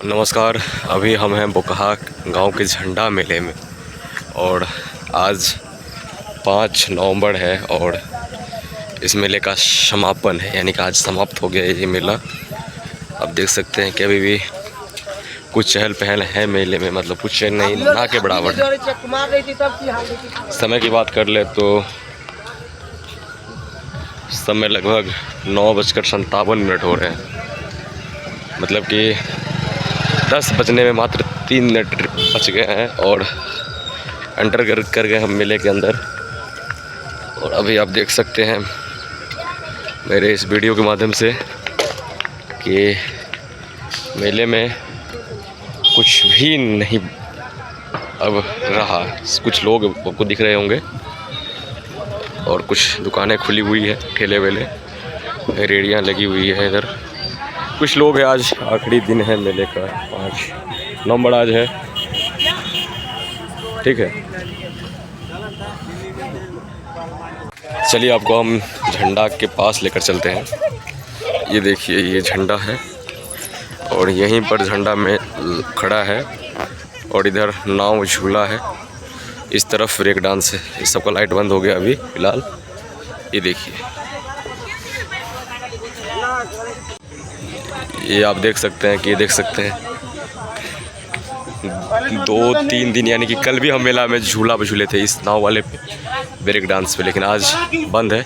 नमस्कार। अभी हम हैं बोकहा गांव के झंडा मेले में और आज 5 नवंबर है और इस मेले का समापन है, यानी कि आज समाप्त हो गया ये मेला। आप देख सकते हैं कि अभी भी कुछ चहल पहल है मेले में, मतलब कुछ नहीं ना के बराबर है। समय की बात कर ले तो समय लगभग 9:57 हो रहे हैं, मतलब कि 10 बजने में मात्र 3 मिनट बच गए हैं और एंटर कर गए हम मेले के अंदर। और अभी आप देख सकते हैं मेरे इस वीडियो के माध्यम से कि मेले में कुछ भी नहीं अब रहा। कुछ लोग आपको दिख रहे होंगे और कुछ दुकानें खुली हुई है, ठेले वेले, रेहड़ियाँ लगी हुई है इधर। कुछ लोग हैं, आज आखिरी दिन है मेले का, 5 नवंबर आज है, ठीक है। चलिए आपको हम झंडा के पास लेकर चलते हैं। ये देखिए, ये झंडा है और यहीं पर झंडा में खड़ा है और इधर नाव झूला है, इस तरफ ब्रेक डांस है। इस सबका लाइट बंद हो गया अभी फ़िलहाल। ये देखिए, ये आप देख सकते हैं कि ये देख सकते हैं 2-3 दिन, यानी कि कल भी हम मेला में झूला पे झूले थे, इस नाव वाले पे, ब्रेक डांस पे, लेकिन आज बंद है।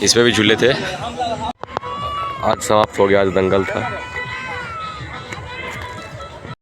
इस पे भी झूले थे। आज समाप्त हो गया, आज दंगल था।